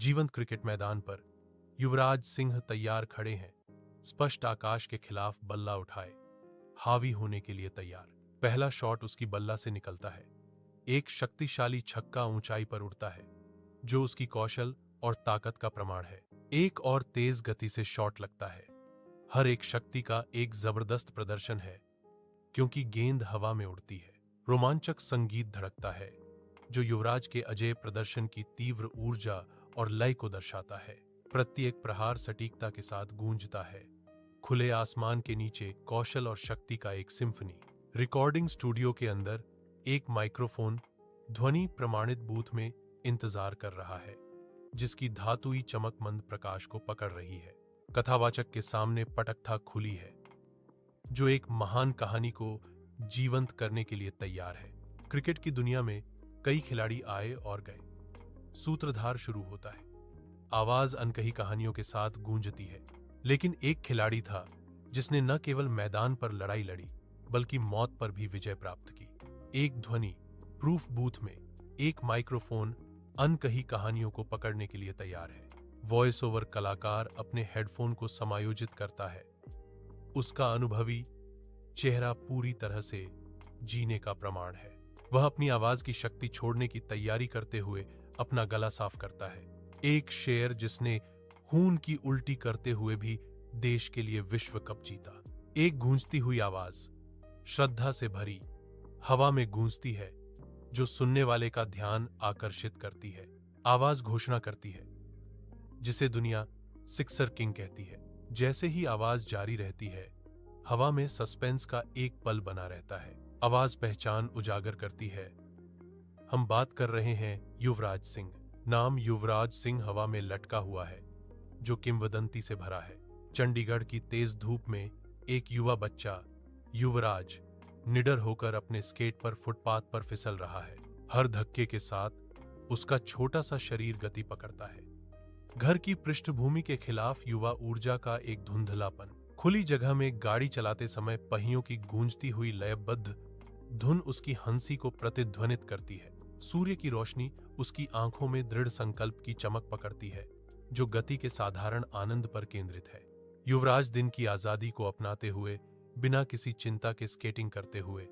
जीवंत क्रिकेट मैदान पर युवराज सिंह तैयार खड़े हैं, स्पष्ट आकाश के खिलाफ बल्ला उठाए, हावी होने के लिए तैयार। पहला शॉट उसकी बल्ला से निकलता है। एक शक्तिशाली छक्का ऊंचाई पर उड़ता है, जो उसकी कौशल और ताकत का प्रमाण है। एक और तेज गति से शॉट लगता है। हर एक शक्ति का एक जबरदस्त प्रदर्शन है, क्योंकि गेंद हवा में उड़ती है। रोमांचक संगीत धड़कता है, जो युवराज के अजेय प्रदर्शन की तीव्र ऊर्जा और लय को दर्शाता है। प्रत्येक प्रहार सटीकता के साथ गूंजता है। खुले आसमान के नीचे कौशल और शक्ति का एक सिम्फनी। रिकॉर्डिंग स्टूडियो के अंदर एक माइक्रोफोन ध्वनि प्रमाणित बूथ में इंतजार कर रहा है, जिसकी धातुई चमक मंद प्रकाश को पकड़ रही है। कथावाचक के सामने पटकथा खुली है, जो एक महान कहानी को जीवंत करने के लिए तैयार है। क्रिकेट की दुनिया में कई खिलाड़ी आए और गए। सूत्रधार शुरू होता है, आवाज अनकही कहानियों के साथ गूंजती है। लेकिन एक खिलाड़ी था जिसने न केवल मैदान पर लड़ाई लड़ी, बल्कि मौत पर भी विजय प्राप्त की। एक ध्वनि प्रूफ बूथ में एक माइक्रोफोन अनकही कहानियों को पकड़ने के लिए तैयार है। वॉइस ओवर कलाकार अपने हेडफोन को समायोजित करता है। उसका अनुभवी चेहरा पूरी तरह से जीने का प्रमाण है। वह अपनी आवाज की शक्ति छोड़ने की तैयारी करते हुए अपना गला साफ करता है। एक शेर जिसने खून की उल्टी करते हुए भी देश के लिए विश्व कप जीता। एक गूंजती हुई आवाज श्रद्धा से भरी हवा में गूंजती है, जो सुनने वाले का ध्यान आकर्षित करती है। आवाज घोषणा करती है, जिसे दुनिया सिक्सर किंग कहती है। जैसे ही आवाज जारी रहती है, हवा में सस्पेंस का एक पल बना रहता है। आवाज पहचान उजागर करती है। हम बात कर रहे हैं युवराज सिंह। नाम युवराज सिंह हवा में लटका हुआ है, जो किंवदंती से भरा है। चंडीगढ़ की तेज धूप में एक युवा बच्चा युवराज निडर होकर अपने स्केट पर फुटपाथ पर फिसल रहा है। हर धक्के के साथ उसका छोटा सा शरीर गति पकड़ता है। घर की पृष्ठभूमि के खिलाफ युवा ऊर्जा का एक धुंधलापन। खुली जगह में गाड़ी चलाते समय पहियों की गूंजती हुई लयबद्ध धुन उसकी हंसी को प्रतिध्वनित करती है। सूर्य की रोशनी उसकी आंखों में दृढ़ संकल्प की चमक पकड़ती है, जो गति के साधारण आनंद पर केंद्रित है। युवराज दिन की आजादी को अपनाते हुए, बिना किसी चिंता के स्केटिंग करते हुए,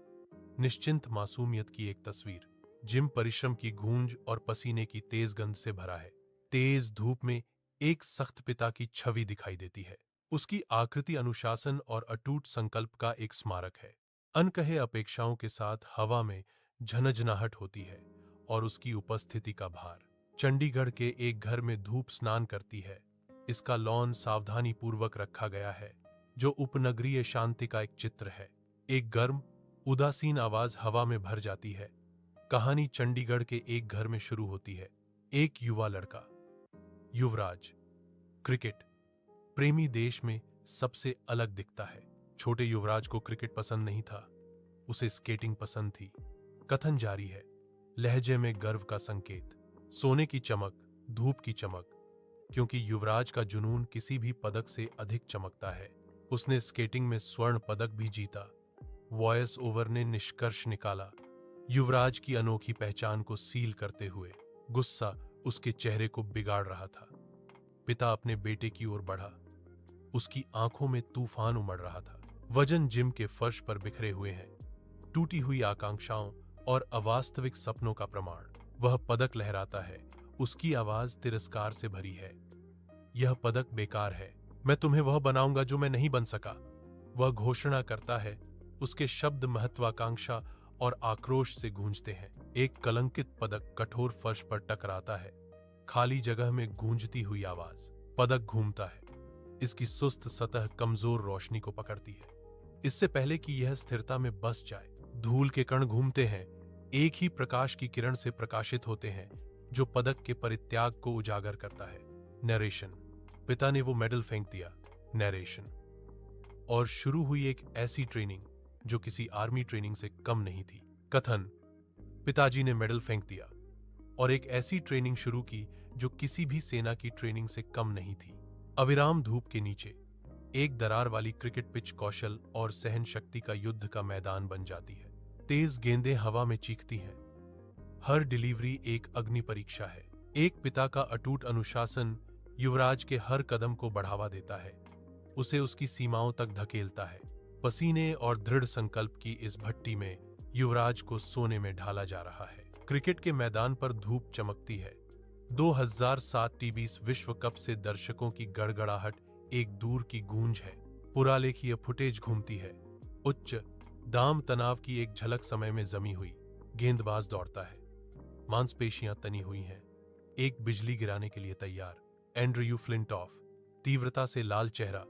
निश्चिंत मासूमियत की एक तस्वीर। जिम परिश्रम की गूंज और पसीने की तेज गंध से भरा है। तेज धूप में एक सख्त पिता की छवि दिखाई देती है। उसकी आकृति अनुशासन और अटूट संकल्प का एक स्मारक है। अनकहे अपेक्षाओं के साथ हवा में झनझनाहट होती है और उसकी उपस्थिति का भार। चंडीगढ़ के एक घर में धूप स्नान करती है। इसका लॉन सावधानी पूर्वक रखा गया है, जो उपनगरीय शांति का एक चित्र है। एक गर्म उदासीन आवाज हवा में भर जाती है। कहानी चंडीगढ़ के एक घर में शुरू होती है। एक युवा लड़का युवराज क्रिकेट प्रेमी देश में सबसे अलग दिखता है। छोटे युवराज को क्रिकेट पसंद नहीं था, उसे स्केटिंग पसंद थी। कथन जारी है, लहजे में गर्व का संकेत, सोने की चमक, धूप की चमक, क्योंकि युवराज का जुनून किसी भी पदक से अधिक चमकता है। उसने स्केटिंग में स्वर्ण पदक भी जीता। वॉइस ओवर ने निष्कर्ष निकाला, युवराज की अनोखी पहचान को सील करते हुए। गुस्सा उसके चेहरे को बिगाड़ रहा था। पिता अपने बेटे की ओर बढ़ा। उसकी आंखों में तूफान उमड़ रहा था। वजन जिम के फर्श पर बिखरे हुए हैं, टूटी हुई आकांक्षाओं और अवास्तविक सपनों का प्रमाण। वह पदक लहराता है, उसकी आवाज तिरस्कार से भरी है। यह पदक बेकार है, मैं तुम्हें वह बनाऊंगा जो मैं नहीं बन सका। वह घोषणा करता है, उसके शब्द महत्वाकांक्षा और आक्रोश से गूंजते हैं। एक कलंकित पदक कठोर फर्श पर टकराता है। खाली जगह में गूंजती हुई आवाज। पदक घूमता है, इसकी सुस्त सतह कमजोर रोशनी को पकड़ती है। इससे पहले कि यह स्थिरता में बस जाए, धूल के कण घूमते हैं, एक ही प्रकाश की किरण से प्रकाशित होते हैं, जो पदक के परित्याग को उजागर करता है। नरेशन, पिता ने वो मेडल फेंक दिया। नरेशन, और शुरू हुई एक ऐसी ट्रेनिंग जो किसी आर्मी ट्रेनिंग से कम नहीं थी। कथन, पिताजी ने मेडल फेंक दिया और एक ऐसी ट्रेनिंग शुरू की जो किसी भी सेना की ट्रेनिंग से कम नहीं थी। अविराम धूप के नीचे एक दरार वाली क्रिकेट पिच कौशल और सहन शक्ति का युद्ध का मैदान बन जाती है। तेज गेंदें हवा में चीखती हैं। हर डिलीवरी एक अग्नि परीक्षा है। एक पिता का अटूट अनुशासन युवराज के हर कदम को बढ़ावा देता है, उसे उसकी सीमाओं तक धकेलता है। पसीने और दृढ़ संकल्प की इस भट्टी में युवराज को सोने में ढाला जा रहा है। क्रिकेट के मैदान पर धूप चमकती है। 2007 टी20 विश्व कप से दर्शकों की गड़गड़ाहट एक दूर की गूंज है। पुरालेखीय फुटेज घूमती है। उच्च दाम तनाव की एक झलक समय में जमी हुई। गेंदबाज दौड़ता है, मांसपेशियां तनी हुई हैं, एक बिजली गिराने के लिए तैयार। एंड्रयू फ्लिंटॉफ, तीव्रता से लाल चेहरा,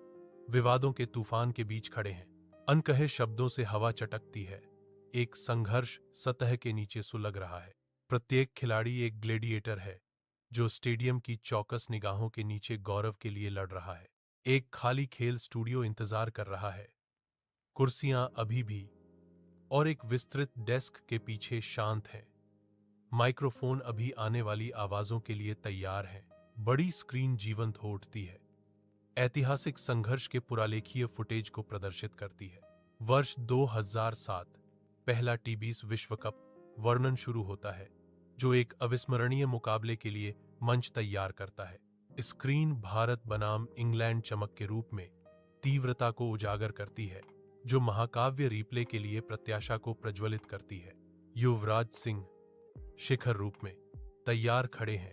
विवादों के तूफान के बीच खड़े हैं। अनकहे शब्दों से हवा चटकती है। एक संघर्ष सतह के नीचे सुलग रहा है। प्रत्येक खिलाड़ी एक ग्लेडिएटर है जो स्टेडियम की चौकस निगाहों के नीचे गौरव के लिए लड़ रहा है। एक खाली खेल स्टूडियो इंतजार कर रहा है, कुर्सियां अभी भी, और एक विस्तृत डेस्क के पीछे शांत है। माइक्रोफोन अभी आने वाली आवाजों के लिए तैयार है। बड़ी स्क्रीन जीवंत हो उठती है, ऐतिहासिक संघर्ष के पुरालेखीय फुटेज को प्रदर्शित करती है। वर्ष 2007, पहला टी20 विश्व कप वर्णन शुरू होता है, जो एक अविस्मरणीय मुकाबले के लिए मंच तैयार करता है। स्क्रीन भारत बनाम इंग्लैंड चमक के रूप में तीव्रता को उजागर करती है, जो महाकाव्य रिप्ले के लिए प्रत्याशा को प्रज्वलित करती है। युवराज सिंह शिखर रूप में तैयार खड़े हैं।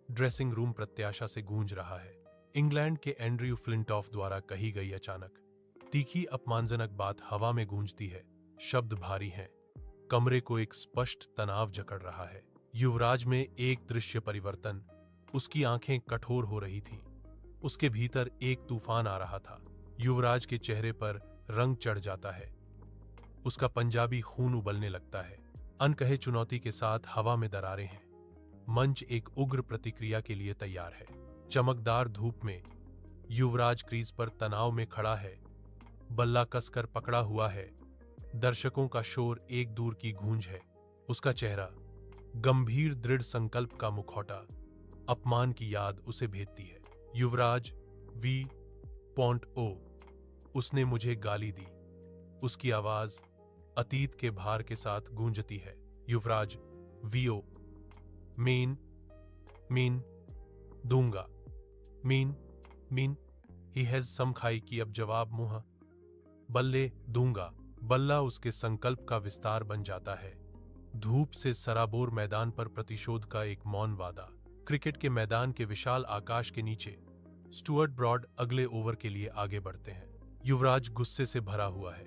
ड्रेसिंग रूम प्रत्याशा से गूंज रहा है। इंग्लैंड के एंड्रयू फ्लिंटॉफ द्वारा कही गई अचानक तीखी अपमानजनक बात हवा में गूंजती है। शब्द भारी हैं, कमरे को एक स्पष्ट तनाव जकड़ रहा है। युवराज में एक दृश्य परिवर्तन। उसकी आंखें कठोर हो रही थीं। उसके भीतर एक तूफान आ रहा था। युवराज के चेहरे पर रंग चढ़ जाता है। उसका पंजाबी खून उबलने लगता है। अनकहे चुनौती के साथ हवा में दरारें हैं। मंच एक उग्र प्रतिक्रिया के लिए तैयार है। चमकदार धूप में युवराज क्रीज पर तनाव में खड़ा है, बल्ला कसकर पकड़ा हुआ है। दर्शकों का शोर एक दूर की गूंज है। उसका चेहरा गंभीर दृढ़ संकल्प का मुखौटा। अपमान की याद उसे भेदती है। युवराज V.O, उसने मुझे गाली दी। उसकी आवाज अतीत के भार के साथ गूंजती है। युवराज V.O, मीन दूंगा। मीन ही हैज सम खाई की अब जवाब मुंह। बल्ले दूंगा। बल्ला उसके संकल्प का विस्तार बन जाता है। धूप से सराबोर मैदान पर प्रतिशोध का एक मौन वादा। क्रिकेट के मैदान के विशाल आकाश के नीचे स्टुअर्ट ब्रॉड अगले ओवर के लिए आगे बढ़ते हैं। युवराज गुस्से से भरा हुआ है।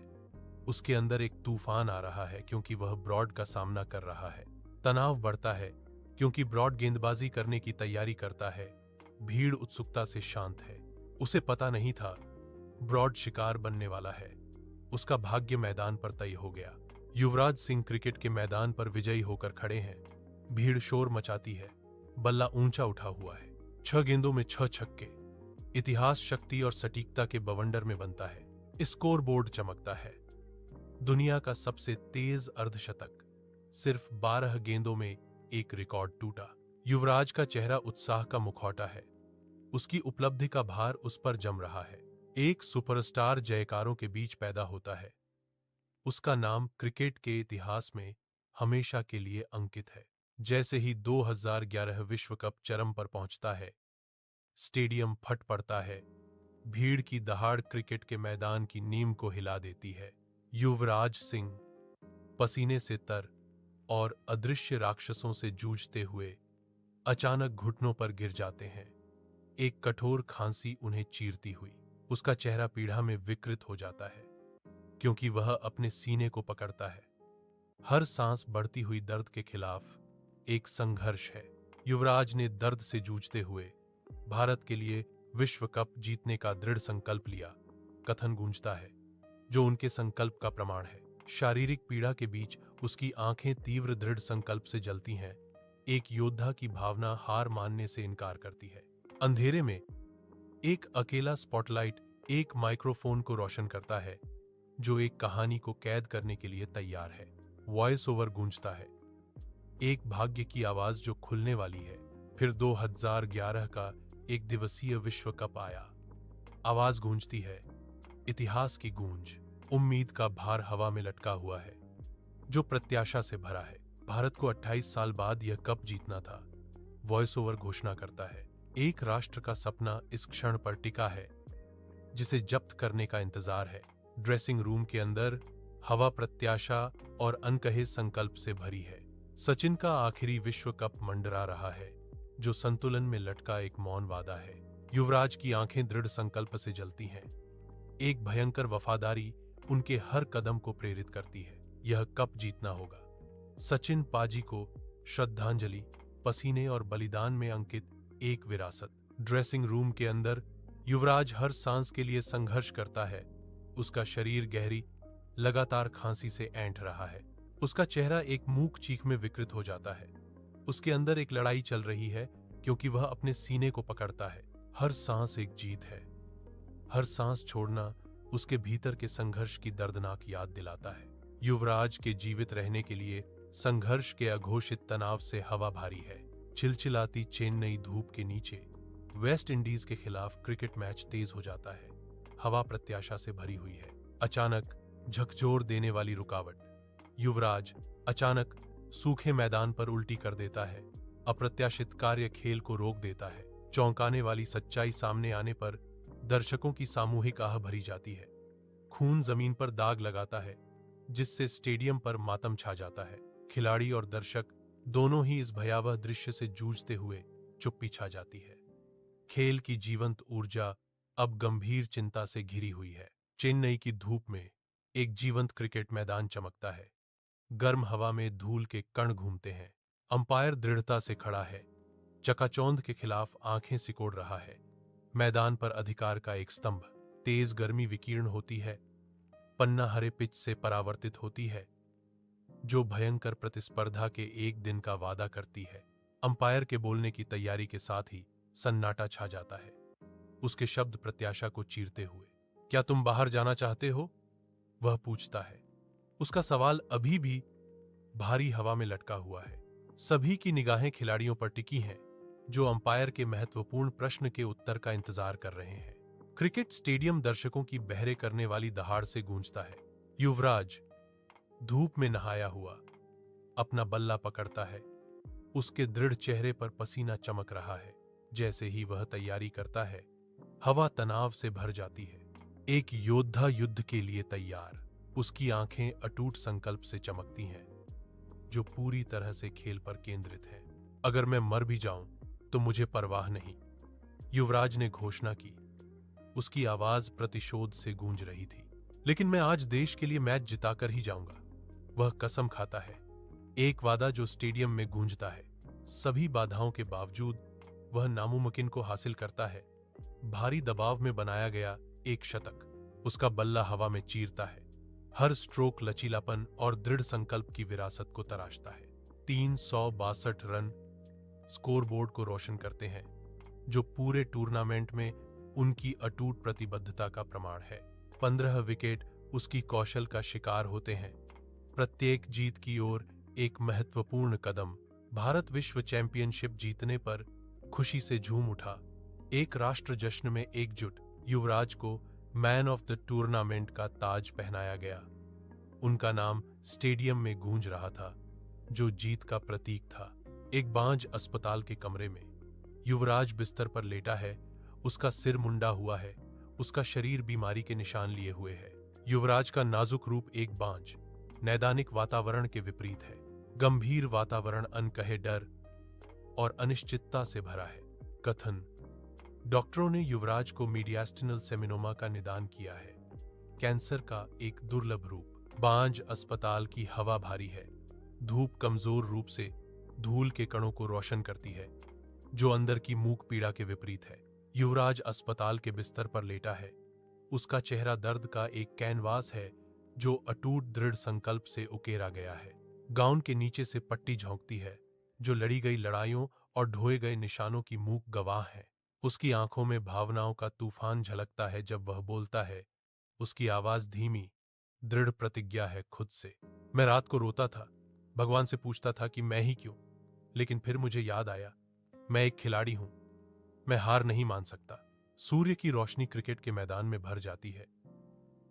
उसके अंदर एक तूफान आ रहा है क्योंकि वह ब्रॉड का सामना कर रहा है। तनाव बढ़ता है क्योंकि ब्रॉड गेंदबाजी करने की तैयारी करता है। भीड़ उत्सुकता से शांत है। उसे पता नहीं था ब्रॉड शिकार बनने वाला है। उसका भाग्य मैदान पर तय हो गया। युवराज सिंह क्रिकेट के मैदान पर विजयी होकर खड़े हैं। भीड़ शोर मचाती है। बल्ला ऊंचा उठा हुआ है। 6 गेंदों में 6 छक्के। इतिहास शक्ति और सटीकता के बवंडर में बनता है। स्कोर बोर्ड चमकता है। दुनिया का सबसे तेज अर्धशतक। सिर्फ 12 गेंदों में एक रिकॉर्ड टूटा। युवराज का चेहरा उत्साह का मुखौटा है। उसकी उपलब्धि का भार उस पर जम रहा है। एक सुपरस्टार जयकारों के बीच पैदा होता है। उसका नाम क्रिकेट के इतिहास में हमेशा के लिए अंकित है। जैसे ही 2011 विश्व कप चरम पर पहुंचता है, स्टेडियम फट पड़ता है। भीड़ की दहाड़ क्रिकेट के मैदान की नींव को हिला देती है। युवराज सिंह पसीने से तर और अदृश्य राक्षसों से जूझते हुए अचानक घुटनों पर गिर जाते हैं। एक कठोर खांसी उन्हें चीरती हुई। उसका चेहरा पीड़ा में विकृत हो जाता है क्योंकि वह अपने सीने को पकड़ता है। हर सांस बढ़ती हुई दर्द के खिलाफ एक संघर्ष है। युवराज ने दर्द से जूझते हुए भारत के लिए विश्व कप जीतने का दृढ़ संकल्प लिया। कथन गूंजता है जो उनके संकल्प का प्रमाण है। शारीरिक पीड़ा के बीच उसकी आंखें तीव्र दृढ़ संकल्प से जलती हैं। एक योद्धा की भावना हार मानने से इनकार करती है। अंधेरे में एक अकेला स्पॉटलाइट एक माइक्रोफोन को रोशन करता है जो एक कहानी को कैद करने के लिए तैयार है। वॉइस ओवर गूंजता है, एक भाग्य की आवाज जो खुलने वाली है। फिर 2011 का एक दिवसीय विश्व कप आया। आवाज गूंजती है, इतिहास की गूंज। उम्मीद का भार हवा में लटका हुआ है जो प्रत्याशा से भरा है। भारत को 28 साल बाद यह कप जीतना था। वॉइस ओवर घोषणा करता है, एक राष्ट्र का सपना इस क्षण पर टिका है जिसे जब्त करने का इंतजार है। ड्रेसिंग रूम के अंदर हवा प्रत्याशा और अनकहे संकल्प से भरी है। सचिन का आखिरी विश्व कप मंडरा रहा है, जो संतुलन में लटका एक मौन वादा है। युवराज की आंखें दृढ़ संकल्प से जलती हैं। एक भयंकर वफादारी उनके हर कदम को प्रेरित करती है। यह कप जीतना होगा। सचिन पाजी को श्रद्धांजलि, पसीने और बलिदान में अंकित एक विरासत। ड्रेसिंग रूम के अंदर युवराज हर सांस के लिए संघर्ष करता है। उसका शरीर गहरी, लगातार खांसी से ऐंठ रहा है। उसका चेहरा एक मूक चीख में विकृत हो जाता है। उसके अंदर एक लड़ाई चल रही है, क्योंकि वह अपने सीने को पकड़ता है। हर सांस एक जीत है। हर सांस छोड़ना उसके भीतर के संघर्ष की दर्दनाक याद दिलाता है। युवराज के जीवित रहने के लिए संघर्ष के अघोषित तनाव से हवा भारी है। चिलचिलाती चेन्नई धूप के नीचे वेस्ट इंडीज के खिलाफ क्रिकेट मैच तेज हो जाता है। हवा प्रत्याशा से भरी हुई है। अचानक झकझोर देने वाली रुकावट। युवराज अचानक सूखे मैदान पर उल्टी कर देता है। अप्रत्याशित कार्य खेल को रोक देता है। चौंकाने वाली सच्चाई सामने आने पर दर्शकों की सामूहिक आह भरी जाती है। खून जमीन पर दाग लगाता है, जिससे स्टेडियम पर मातम छा जाता है। खिलाड़ी और दर्शक दोनों ही इस भयावह दृश्य से जूझते हुए चुप्पी छा जाती है। खेल की जीवंत ऊर्जा अब गंभीर चिंता से घिरी हुई है। चेन्नई की धूप में एक जीवंत क्रिकेट मैदान चमकता है। गर्म हवा में धूल के कण घूमते हैं। अंपायर दृढ़ता से खड़ा है, चकाचौंध के खिलाफ आंखें सिकोड़ रहा है। मैदान पर अधिकार का एक स्तंभ। तेज गर्मी विकीर्ण होती है, पन्ना हरे पिच से परावर्तित होती है, जो भयंकर प्रतिस्पर्धा के एक दिन का वादा करती है। अंपायर के बोलने की तैयारी के साथ ही सन्नाटा छा जाता है, उसके शब्द प्रत्याशा को चीरते हुए। क्या तुम बाहर जाना चाहते हो? वह पूछता है। उसका सवाल अभी भी भारी हवा में लटका हुआ है। सभी की निगाहें खिलाड़ियों पर टिकी हैं, जो अंपायर के महत्वपूर्ण प्रश्न के उत्तर का इंतजार कर रहे हैं। क्रिकेट स्टेडियम दर्शकों की बहरे करने वाली दहाड़ से गूंजता है। युवराज धूप में नहाया हुआ अपना बल्ला पकड़ता है। उसके दृढ़ चेहरे पर पसीना चमक रहा है। जैसे ही वह तैयारी करता है, हवा तनाव से भर जाती है। एक योद्धा युद्ध के लिए तैयार। उसकी आंखें अटूट संकल्प से चमकती हैं, जो पूरी तरह से खेल पर केंद्रित है। अगर मैं मर भी जाऊं तो मुझे परवाह नहीं, युवराज ने घोषणा की। उसकी आवाज प्रतिशोध से गूंज रही थी। लेकिन मैं आज देश के लिए मैच जिताकर ही जाऊंगा, वह कसम खाता है। एक वादा जो स्टेडियम में गूंजता है। सभी बाधाओं के बावजूद वह नामुमकिन को हासिल करता है। भारी दबाव में बनाया गया एक शतक उसका बल्ला हवा में चीरता है। हर स्ट्रोक लचीलापन और दृढ़ संकल्प की विरासत को तराशता है। 362 रन स्कोरबोर्ड को रोशन करते हैं, जो पूरे टूर्नामेंट में उनकी अटूट प्रतिबद्धता का प्रमाण है। 15 विकेट उसकी कौशल का शिकार होते हैं। प्रत्येक जीत की ओर एक महत्वपूर्ण कदम। भारत विश्व चैंपियनशिप जीतने पर खुशी से झूम उठा। एक राष्ट्र जश्न में एकजुट। युवराज को मैन ऑफ द टूर्नामेंट का ताज पहनाया गया। उनका नाम स्टेडियम में गूंज रहा था, जो जीत का प्रतीक था। एक बांझ अस्पताल के कमरे में युवराज बिस्तर पर लेटा है। उसका सिर मुंडा हुआ है, उसका शरीर बीमारी के निशान लिए हुए है। युवराज का नाजुक रूप एक बांझ नैदानिक वातावरण के विपरीत है। गंभीर वातावरण अनकहे डर और अनिश्चितता से भरा है। कथन: डॉक्टरों ने युवराज को मीडियास्टिनल सेमिनोमा का निदान किया है, कैंसर का एक दुर्लभ रूप। बांझ अस्पताल की हवा भारी है। धूप कमजोर रूप से धूल के कणों को रोशन करती है, जो अंदर की मूक पीड़ा के विपरीत है। युवराज अस्पताल के बिस्तर पर लेटा है। उसका चेहरा दर्द का एक कैनवास है, जो अटूट दृढ़ संकल्प से उकेरा गया है। गाउन के नीचे से पट्टी झोंकती है, जो लड़ी गई लड़ाइयों और ढोए गए निशानों की मूक गवाह है। उसकी आंखों में भावनाओं का तूफान झलकता है जब वह बोलता है। उसकी आवाज धीमी, दृढ़ प्रतिज्ञा है खुद से। मैं रात को रोता था, भगवान से पूछता था कि मैं ही क्यों। लेकिन फिर मुझे याद आया, मैं एक खिलाड़ी हूं, मैं हार नहीं मान सकता। सूर्य की रोशनी क्रिकेट के मैदान में भर जाती है।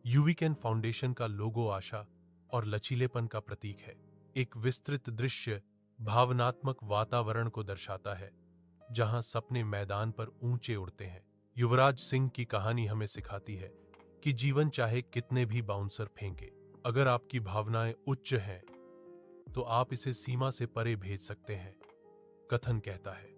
यूवीकेन फाउंडेशन का लोगो आशा और लचीलेपन का प्रतीक है। एक विस्तृत दृश्य भावनात्मक वातावरण को दर्शाता है। जहां सपने मैदान पर ऊंचे उड़ते हैं। युवराज सिंह की कहानी हमें सिखाती है कि जीवन चाहे कितने भी बाउंसर फेंके, अगर आपकी भावनाएं उच्च हैं तो आप इसे सीमा से परे भेज सकते हैं। कथन कहता है,